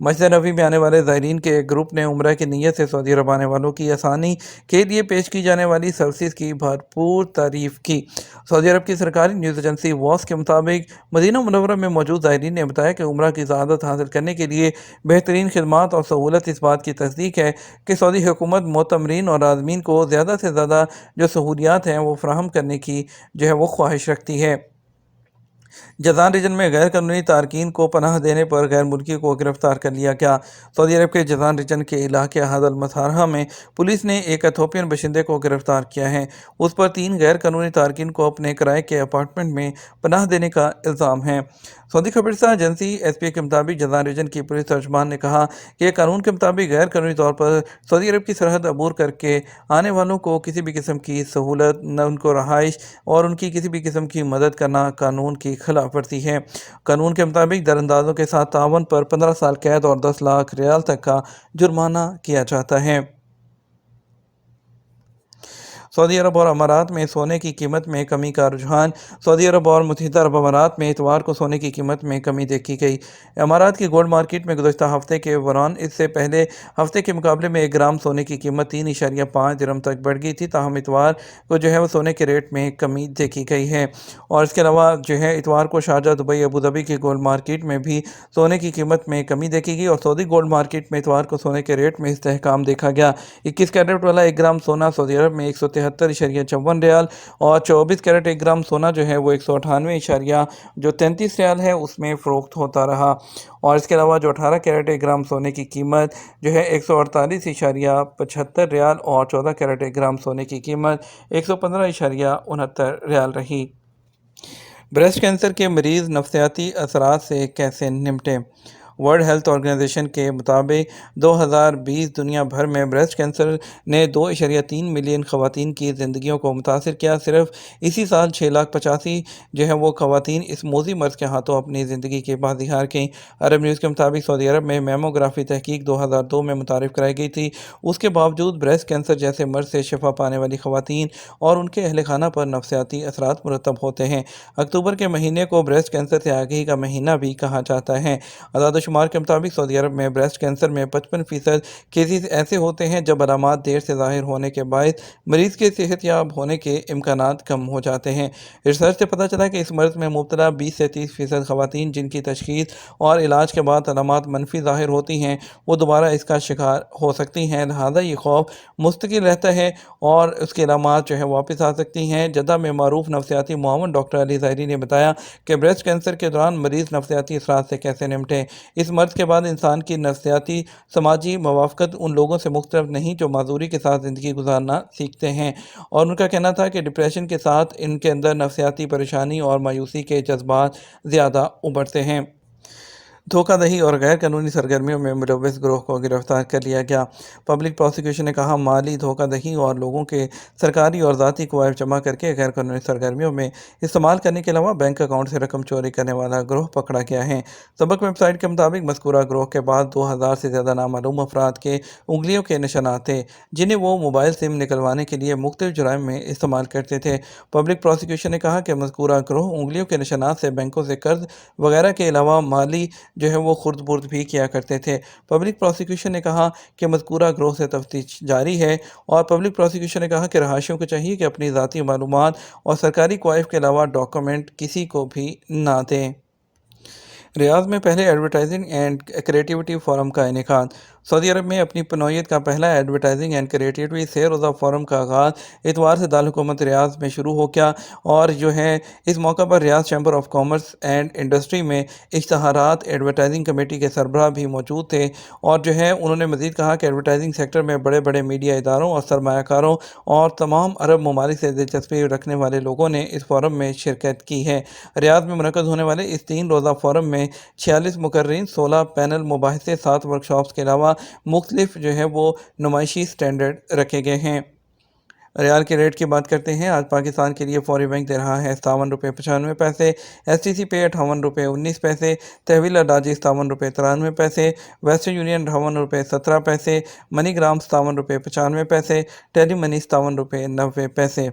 مسجد نبوی میں آنے والے زائرین کے ایک گروپ نے عمرہ کی نیت سے سعودی عرب آنے والوں کی آسانی کے لیے پیش کی جانے والی سروسز کی بھرپور تعریف کی۔ سعودی عرب کی سرکاری نیوز ایجنسی واس کے مطابق مدینہ منورہ میں موجود زائرین نے بتایا کہ عمرہ کی سعادت حاصل کرنے کے لیے بہترین خدمات اور سہولت اس بات کی تصدیق ہے کہ سعودی حکومت معتمرین اور عازمین کو زیادہ سے زیادہ جو سہولیات ہیں وہ فراہم کرنے کی وہ خواہش رکھتی ہے۔ جازان ریجن میں غیر قانونی تارکین کو پناہ دینے پر غیر ملکی کو گرفتار کر لیا گیا۔ سعودی عرب کے جازان ریجن کے علاقے حد المسارہ میں پولیس نے ایک ایتھوپین باشندے کو گرفتار کیا ہے۔ اس پر 3 غیر قانونی تارکین کو اپنے کرائے کے اپارٹمنٹ میں پناہ دینے کا الزام ہے۔ سعودی خبررساں ایجنسی ایس پی کے مطابق جازان ریجن کی پولیس ترجمان نے کہا کہ قانون کے مطابق غیر قانونی طور پر سعودی عرب کی سرحد عبور کر کے آنے والوں کو کسی بھی قسم کی سہولت، نہ ان کو رہائش اور ان کی کسی بھی قسم کی مدد کرنا قانون کی خلاف ورزی ہے۔ قانون کے مطابق دراندازوں کے ساتھ تعاون پر 15 سال قید اور 10 لاکھ ریال تک کا جرمانہ کیا جاتا ہے۔ سعودی عرب اور امارات میں سونے کی قیمت میں کمی کا رجحان۔ سعودی عرب اور متحدہ عرب امارات میں اتوار کو سونے کی قیمت میں کمی دیکھی گئی۔ امارات کی گولڈ مارکیٹ میں گزشتہ ہفتے کے دوران اس سے پہلے ہفتے کے مقابلے میں 1 گرام سونے کی قیمت 3.5 درہم تک بڑھ گئی تھی، تاہم اتوار کو وہ سونے کے ریٹ میں کمی دیکھی گئی ہے۔ اور اس کے علاوہ اتوار کو شارجہ، دبئی، ابوظہبی کی گولڈ مارکیٹ میں بھی سونے کی قیمت میں کمی دیکھی گئی اور سعودی گولڈ مارکیٹ میں اتوار کو سونے کے ریٹ میں استحکام دیکھا گیا۔ 21 کیرٹ والا 1 گرام سونا سعودی عرب میں 173.54 ریال اور 24 کیرٹ 1 گرام سونا وہ 198.33 ریال ہے، اس میں فروخت ہوتا رہا۔ اور اس کے علاوہ 18 کیرٹ 1 گرام سونے کی قیمت 148.75 ریال اور 14 کیرٹ 1 گرام سونے کی قیمت 115.69 ریال رہی۔ بریسٹ کینسر کے مریض نفسیاتی اثرات سے کیسے نمٹیں؟ ورلڈ ہیلتھ آرگنائزیشن کے مطابق 2020 دنیا بھر میں بریسٹ کینسر نے 2.3 ملین خواتین کی زندگیوں کو متاثر کیا۔ صرف اسی سال 6,85,000 وہ خواتین اس موذی مرض کے ہاتھوں اپنی زندگی کی بازی ہار گئیں۔ عرب نیوز کے مطابق سعودی عرب میں میموگرافی تحقیق 2002 میں متعارف کرائی گئی تھی۔ اس کے باوجود بریسٹ کینسر جیسے مرض سے شفا پانے والی خواتین اور ان کے اہل خانہ پر نفسیاتی اثرات مرتب ہوتے ہیں۔ اکتوبر کے مہینے کو بریسٹ کینسر سے آگہی کا مہینہ بھی کہا جاتا ہے۔ اعداد و شمار کے مطابق سعودی عرب میں بریسٹ کینسر میں 55% کیسز ایسے ہوتے ہیں جب علامات دیر سے ظاہر ہونے کے باعث مریض کے صحت یاب ہونے کے امکانات کم ہو جاتے ہیں۔ ریسرچ سے پتہ چلا کہ اس مرض میں مبتلا 20 سے 30% خواتین جن کی تشخیص اور علاج کے بعد علامات منفی ظاہر ہوتی ہیں وہ دوبارہ اس کا شکار ہو سکتی ہیں، لہذا یہ خوف مستقل رہتا ہے اور اس کے علامات واپس آ سکتی ہیں۔ جدہ میں معروف نفسیاتی معاون ڈاکٹر علی ظاہری نے بتایا کہ بریسٹ کینسر کے دوران مریض نفسیاتی اثرات سے کیسے نمٹیں۔ اس مرض کے بعد انسان کی نفسیاتی سماجی موافقت ان لوگوں سے مختلف نہیں جو معذوری کے ساتھ زندگی گزارنا سیکھتے ہیں، اور ان کا کہنا تھا کہ ڈپریشن کے ساتھ ان کے اندر نفسیاتی پریشانی اور مایوسی کے جذبات زیادہ ابھرتے ہیں۔ دھوکہ دہی اور غیر قانونی سرگرمیوں میں ملوث گروہ کو گرفتار کر لیا گیا۔ پبلک پروسیکیوشن نے کہا مالی دھوکہ دہی اور لوگوں کے سرکاری اور ذاتی کوائف جمع کر کے غیر قانونی سرگرمیوں میں استعمال کرنے کے علاوہ بینک اکاؤنٹ سے رقم چوری کرنے والا گروہ پکڑا گیا ہے۔ سبق ویب سائٹ کے مطابق مذکورہ گروہ کے بعد 2000 سے زیادہ نامعلوم افراد کے انگلیوں کے نشانات تھے جنہیں وہ موبائل سم نکلوانے کے لیے مختلف جرائم میں استعمال کرتے تھے۔ پبلک پروسیکیوشن نے کہا کہ مذکورہ گروہ انگلیوں کے نشانات سے بینکوں سے قرض وغیرہ کے علاوہ مالی وہ خرد برد بھی کیا کرتے تھے۔ پبلک پروسیکیوشن نے کہا کہ مذکورہ گروہ سے تفتیش جاری ہے اور پبلک پروسیکیوشن نے کہا کہ رہائشیوں کو چاہیے کہ اپنی ذاتی معلومات اور سرکاری کوائف کے علاوہ ڈاکومنٹ کسی کو بھی نہ دیں۔ ریاض میں پہلے ایڈورٹائزنگ اینڈ کریٹیوٹی فورم کا انعقاد۔ سعودی عرب میں اپنی نوعیت کا پہلا ایڈورٹائزنگ اینڈ کریٹیوٹی 3 روزہ فورم کا آغاز اتوار سے دارالحکومت ریاض میں شروع ہو گیا اور اس موقع پر Riyadh chamber of commerce and industry میں اشتہارات ایڈورٹائزنگ کمیٹی کے سربراہ بھی موجود تھے اور انہوں نے مزید کہا کہ ایڈورٹائزنگ سیکٹر میں بڑے بڑے میڈیا اداروں اور سرمایہ کاروں اور تمام عرب ممالک سے دلچسپی رکھنے والے لوگوں نے اس فورم میں شرکت کی ہے۔ ریاض میں منعقد ہونے والے اس 3 روزہ فورم میں 46 مقررین، 16 پینل مباحثے، 7 ورکشاپس کے علاوہ مختلف وہ نمائشی سٹینڈرڈ رکھے گئے ہیں۔ ریال کے ریٹ کی بات کرتے ہیں۔ آج پاکستان کے لیے فوری بینک دے رہا ہے 57 روپے 95 پیسے، ایس ٹی سی پے 58 روپے 19 پیسے، تحویل اڈاجی 57 روپے 93 پیسے، ویسٹرن یونین 58 روپے 17 پیسے، منی گرام 57 روپے 95 پیسے، ٹیلی منی 57 روپے 90 پیسے۔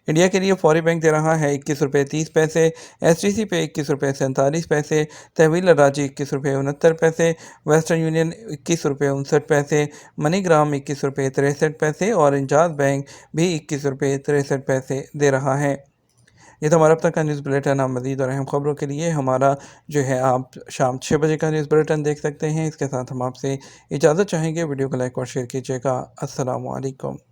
انڈیا کے لیے فوری بینک دے رہا ہے 21 روپے 30 پیسے، ایس ٹی سی پہ 21 روپے 47 پیسے، تحویل راجی 21 روپے 69 پیسے، ویسٹرن یونین 21 روپے 59 پیسے، منی گرام 21 روپے 63 پیسے اور انجاز بینک بھی 21 روپے 63 پیسے دے رہا ہے۔ یہ تو ہمارا اب تک کا نیوز بلیٹن۔ آپ مزید اور اہم خبروں کے لیے ہمارا جو ہے آپ شام 6 بجے کا نیوز بلیٹن دیکھ سکتے ہیں۔ اس کے ساتھ ہم آپ سے اجازت چاہیں گے، ویڈیو کو لائک اور شیئر کیجیے گا۔ السلام علیکم۔